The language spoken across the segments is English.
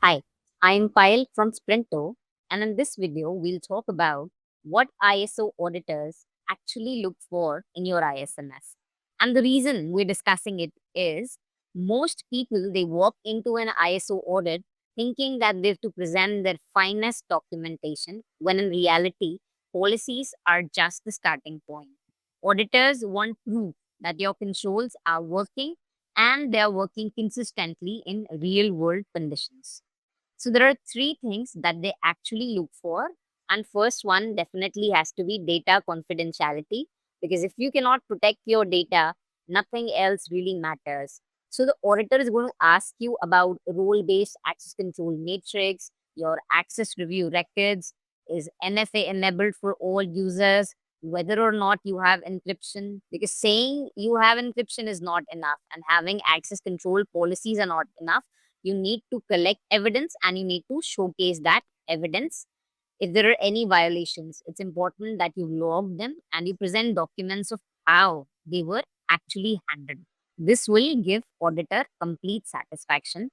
Hi, I'm Payal from Sprinto, and in this video, we'll talk about what ISO auditors actually look for in your ISMS. And the reason we're discussing it is most people they walk into an ISO audit thinking that they have to present their finest documentation, when in reality, policies are just the starting point. Auditors want proof that your controls are working and they are working consistently in real world conditions. So there are three things that they actually look for. And first one definitely has to be data confidentiality, because if you cannot protect your data, nothing else really matters. So the auditor is going to ask you about role-based access control matrix, your access review records, is NFA enabled for all users, whether or not you have encryption, because saying you have encryption is not enough and having access control policies are not enough. You need to collect evidence and you need to showcase that evidence. If there are any violations, it's important that you log them and you present documents of how they were actually handled. This will give auditor complete satisfaction.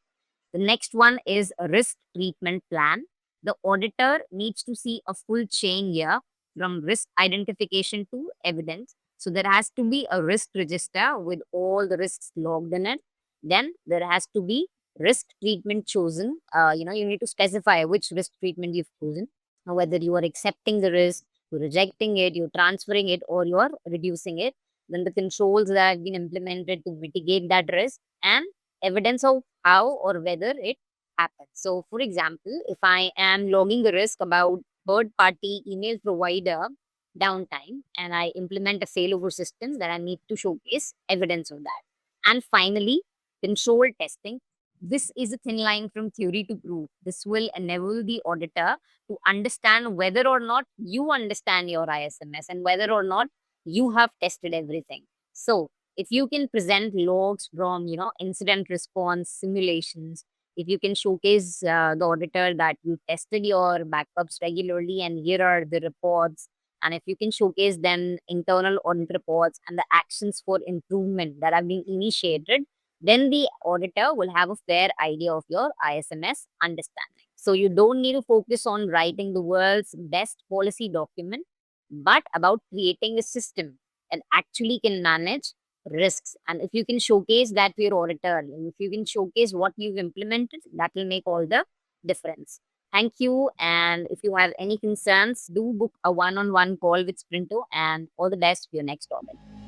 The next one is a risk treatment plan. The auditor needs to see a full chain here, from risk identification to evidence. So there has to be a risk register with all the risks logged in it. Then there has to be risk treatment chosen. You need to specify which risk treatment you've chosen, whether you are accepting the risk, you're rejecting it, you're transferring it, or you're reducing it. Then the controls that have been implemented to mitigate that risk, and evidence of how or whether it happens. So, for example, if I am logging a risk about third party email provider downtime and I implement a failover system, then I need to showcase evidence of that. And finally, control testing. This is a thin line from theory to proof. This will enable the auditor to understand whether or not you understand your ISMS and whether or not you have tested everything. So, if you can present logs from incident response simulations, if you can showcase the auditor that you tested your backups regularly and here are the reports, and if you can showcase then internal audit reports and the actions for improvement that have been initiated, then the auditor will have a fair idea of your ISMS understanding. So you don't need to focus on writing the world's best policy document, but about creating a system that actually can manage risks. And if you can showcase that to your auditor, and if you can showcase what you've implemented, that will make all the difference. Thank you. And if you have any concerns, do book a one-on-one call with Sprinto, and all the best for your next audit.